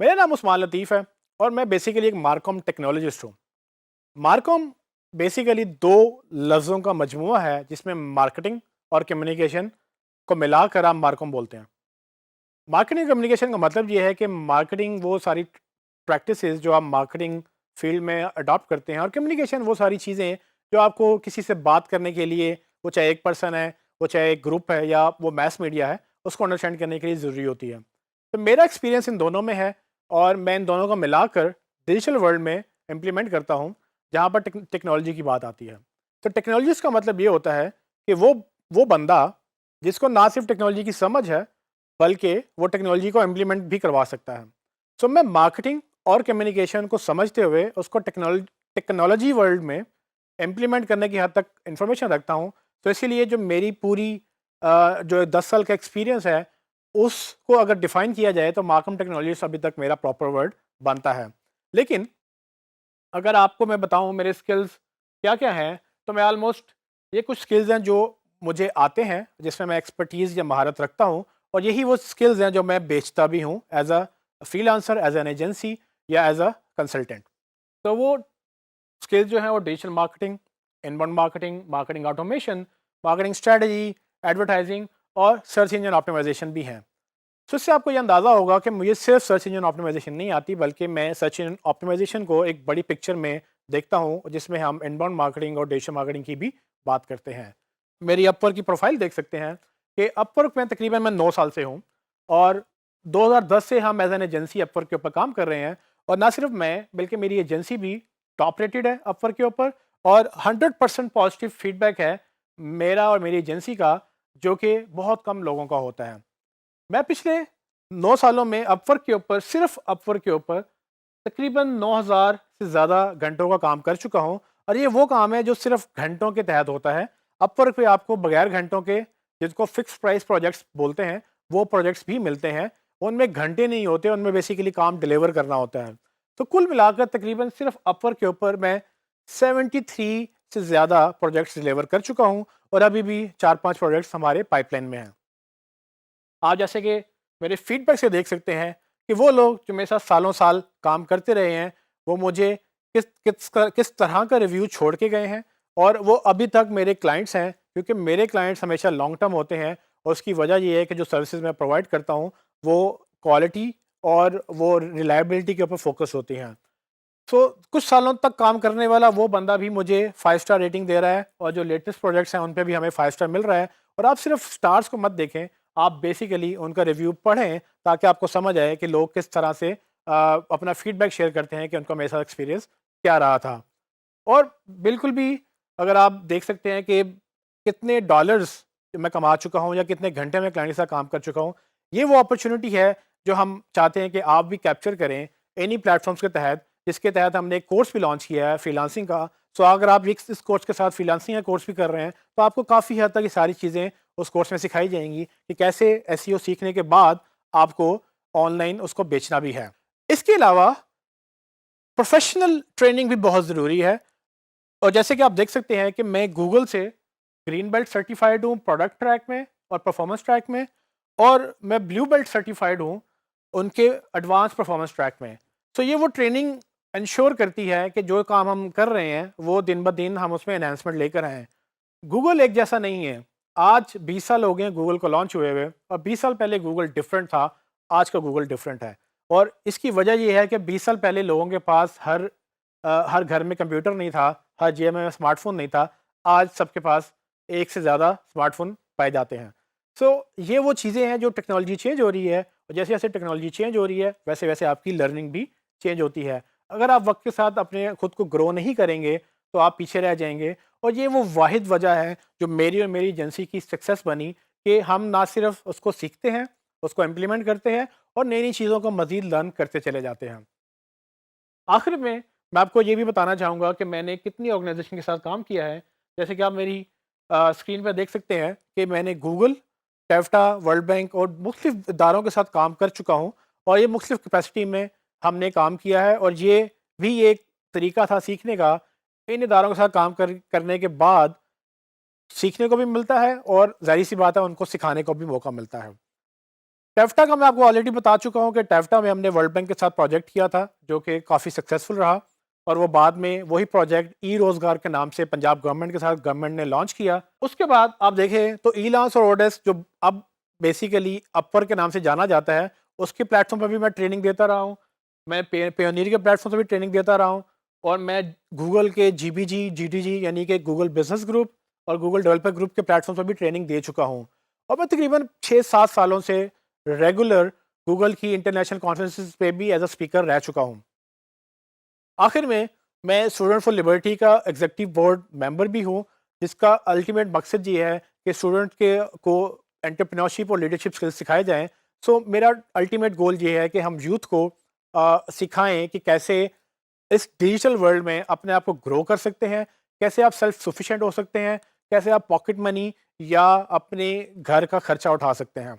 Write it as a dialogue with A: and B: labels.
A: मेरा नाम उस्मान लतीफ़ है और मैं बेसिकली एक मार्कॉम टेक्नोलॉजिस्ट हूँ। मार्कॉम बेसिकली 2 लफ्ज़ों का मजमूआ है जिसमें मार्केटिंग और कम्युनिकेशन को मिलाकर आप मार्कॉम बोलते हैं। मार्केटिंग कम्युनिकेशन का मतलब ये है कि मार्केटिंग वो सारी प्रैक्टिसेस जो आप मार्केटिंग फील्ड में अडॉप्ट करते हैं, और कम्युनिकेशन वो सारी चीज़ें जो आपको किसी से बात करने के लिए, वो चाहे एक पर्सन है, वो चाहे एक ग्रुप है या वो मैस मीडिया है, उसको अंडरस्टैंड करने के लिए ज़रूरी होती है। तो मेरा एक्सपीरियंस इन दोनों में है और मैं इन दोनों को मिलाकर डिजिटल वर्ल्ड में इम्प्लीमेंट करता हूँ जहाँ पर टेक्नोलॉजी की बात आती है। तो टेक्नोलॉजिस्ट का मतलब ये होता है कि वो बंदा जिसको ना सिर्फ टेक्नोलॉजी की समझ है बल्कि वो टेक्नोलॉजी को इम्प्लीमेंट भी करवा सकता है। सो मैं मार्केटिंग और कम्युनिकेशन को समझते हुए उसको टेक्नोलॉजी वर्ल्ड में इम्प्लीमेंट करने की हद तक इंफॉर्मेशन रखता हूँ। तो इसीलिए जो मेरी पूरी जो 10 साल का एक्सपीरियंस है उसको अगर डिफाइन किया जाए तो मार्कम टेक्नोलॉजीज अभी तक मेरा प्रॉपर वर्ड बनता है। लेकिन अगर आपको मैं बताऊं मेरे स्किल्स क्या क्या हैं, तो मैं ऑलमोस्ट ये कुछ स्किल्स हैं जो मुझे आते हैं, जिसमें मैं एक्सपर्टीज़ या महारत रखता हूं, और यही वो स्किल्स हैं जो मैं बेचता भी हूं as a freelancer, as an agency या एज अ कंसल्टेंट। तो वो स्किल्स जो हैं वो digital marketing, inbound marketing, marketing automation, marketing strategy, advertising और सर्च इंजन ऑप्टिमाइजेशन भी हैं। तो इससे आपको ये अंदाज़ा होगा कि मुझे सिर्फ सर्च इंजन ऑप्टिमाइजेशन नहीं आती, बल्कि मैं सर्च इंजन ऑप्टिमाइजेशन को एक बड़ी पिक्चर में देखता हूँ, जिसमें हम इनबाउंड मार्केटिंग और डिजिटल मार्केटिंग की भी बात करते हैं। मेरी अपवर्क की प्रोफाइल देख सकते हैं कि अपवर्क में तकरीबन मैं 9 साल से हूँ, और 2010 से हम एज एन एजेंसी अपवर्क के ऊपर काम कर रहे हैं। और ना सिर्फ मैं बल्कि मेरी एजेंसी भी टॉप रेटेड है अपवर्क के ऊपर, और 100% पॉजिटिव फीडबैक है मेरा और मेरी एजेंसी का, जो कि बहुत कम लोगों का होता है। मैं पिछले 9 सालों में अपवर्क के ऊपर, सिर्फ अपवर्क के ऊपर तकरीबन 9000 से ज़्यादा घंटों का काम कर चुका हूँ, और ये वो काम है जो सिर्फ घंटों के तहत होता है। अपवर्क पे आपको बगैर घंटों के, जिसको फिक्स प्राइस प्रोजेक्ट्स बोलते हैं, वो प्रोजेक्ट्स भी मिलते हैं। उनमें घंटे नहीं होते, उनमें बेसिकली काम डिलीवर करना होता है। तो कुल मिलाकर तकरीबन सिर्फ अपवर्क के ऊपर मैं 73 से ज़्यादा प्रोजेक्ट्स डिलीवर कर चुका हूँ, और अभी भी 4-5 प्रोजेक्ट्स हमारे पाइपलाइन में हैं। आप जैसे कि मेरे फीडबैक से देख सकते हैं कि वो लोग जो मेरे साथ सालों साल काम करते रहे हैं, वो मुझे किस तरह का रिव्यू छोड़ के गए हैं, और वो अभी तक मेरे क्लाइंट्स हैं, क्योंकि मेरे क्लाइंट्स हमेशा लॉन्ग टर्म होते हैं। और उसकी वजह ये है कि जो सर्विसेज मैं प्रोवाइड करता हूँ वो क्वालिटी और वो रिलायबिलिटी के ऊपर फोकस होती हैं। सो कुछ सालों तक काम करने वाला वो बंदा भी मुझे 5 स्टार रेटिंग दे रहा है, और जो लेटेस्ट प्रोजेक्ट्स हैं उन पे भी हमें 5 स्टार मिल रहा है। और आप सिर्फ स्टार्स को मत देखें, आप बेसिकली उनका रिव्यू पढ़ें, ताकि आपको समझ आए कि लोग किस तरह से अपना फीडबैक शेयर करते हैं कि उनका मेरे साथ एक्सपीरियंस क्या रहा था। और बिल्कुल भी अगर आप देख सकते हैं कि कितने डॉलर्स मैं कमा चुका हूँ या कितने घंटे में क्लाइंट के साथ काम कर चुका हूँ, ये वो अपॉर्चुनिटी है जो हम चाहते हैं कि आप भी कैप्चर करें इन्हीं प्लेटफॉर्म्स के तहत, जिसके तहत हमने एक कोर्स भी लॉन्च किया है फ्रीलांसिंग का। सो अगर आप इस कोर्स के साथ फ्रीलांसिंग का कोर्स भी कर रहे हैं, तो आपको काफ़ी हद तक ये सारी चीज़ें उस कोर्स में सिखाई जाएंगी कि कैसे एसईओ सीखने के बाद आपको ऑनलाइन उसको बेचना भी है। इसके अलावा प्रोफेशनल ट्रेनिंग भी बहुत ज़रूरी है। और जैसे कि आप देख सकते हैं कि मैं गूगल से ग्रीन बेल्ट सर्टिफाइड हूँ प्रोडक्ट ट्रैक में और परफॉर्मेंस ट्रैक में, और मैं ब्लू बेल्ट सर्टिफाइड हूँ उनके एडवांस परफॉर्मेंस ट्रैक में। तो ये वो ट्रेनिंग इंश्योर करती है कि जो काम हम कर रहे हैं वो दिन ब दिन हम उसमें एनहांसमेंट लेकर आएँ। गूगल एक जैसा नहीं है। आज 20 साल हो गए हैं गूगल को लॉन्च हुए हुए, और 20 साल पहले गूगल डिफरेंट था, आज का गूगल डिफरेंट है। और इसकी वजह ये है कि 20 साल पहले लोगों के पास हर घर में कंप्यूटर नहीं था, हर जेब में स्मार्टफ़ोन नहीं था। आज सबके पास एक से ज़्यादा स्मार्टफ़ोन पाए जाते हैं। सो ये वो चीज़ें हैं जो टेक्नोलॉजी चेंज हो रही है, और जैसे-जैसे टेक्नोलॉजी चेंज हो रही है, वैसे-वैसे आपकी लर्निंग भी चेंज होती है। अगर आप वक़्त के साथ अपने खुद को ग्रो नहीं करेंगे, तो आप पीछे रह जाएँगे। और ये वो वाहिद वजह है जो मेरी और मेरी एजेंसी की सक्सेस बनी, कि हम ना सिर्फ उसको सीखते हैं, उसको इम्प्लीमेंट करते हैं, और नई-नई चीज़ों को मज़ीद लर्न करते चले जाते हैं। आखिर में मैं आपको ये भी बताना चाहूँगा कि मैंने कितनी ऑर्गेनाइजेशन के साथ काम किया है। जैसे कि आप मेरी स्क्रीन पर देख सकते हैं कि मैंने गूगल, टेफ्टा, वर्ल्ड बैंक और मुख्तलिफ इदारों के साथ काम कर चुका हूँ, और ये मुख्तलिफ कैपेसिटी में हमने काम किया है। और ये भी एक तरीका था सीखने का। इन इदारों के साथ काम करने के बाद सीखने को भी मिलता है, और ज़ाहिर सी बात है उनको सिखाने को भी मौका मिलता है। टेफ्टा का मैं आपको ऑलरेडी बता चुका हूँ कि टेफ्टा में हमने वर्ल्ड बैंक के साथ प्रोजेक्ट किया था जो कि काफ़ी सक्सेसफुल रहा, और वो बाद में वही प्रोजेक्ट ई रोज़गार के नाम से पंजाब गवर्नमेंट के साथ गवर्नमेंट ने लॉन्च किया। उसके बाद आप देखें तो ई लांस और ओडेस जो अब बेसिकली अपर के नाम से जाना जाता है, उसके प्लेटफॉर्म पर भी मैं ट्रेनिंग देता रहा हूँ। मैं पेयोनियर के प्लेटफॉर्म पर भी ट्रेनिंग देता रहा हूँ, और मैं गूगल के जीबीजी यानी कि गूगल बिजनेस ग्रुप और गूगल डेवलपर ग्रुप के प्लेटफॉर्म पर भी ट्रेनिंग दे चुका हूँ। और मैं तकरीबन 6-7 सालों से रेगुलर गूगल की इंटरनेशनल कॉन्फ्रेंसेस पे भी एज अ स्पीकर रह चुका हूँ। आखिर में मैं स्टूडेंट फॉर लिबर्टी का एग्जीक्यूटिव बोर्ड मेंबर भी हूँ, जिसका अल्टीमेट मकसद ये है कि स्टूडेंट के को एंटरप्रेन्योरशिप और लीडरशिप स्किल्स सिखाए जाएं। सो मेरा अल्टीमेट गोल ये है कि हम यूथ को सिखाएं कि कैसे इस डिजिटल वर्ल्ड में अपने आप को ग्रो कर सकते हैं, कैसे आप सेल्फ सफिशिएंट हो सकते हैं, कैसे आप पॉकेट मनी या अपने घर का खर्चा उठा सकते हैं।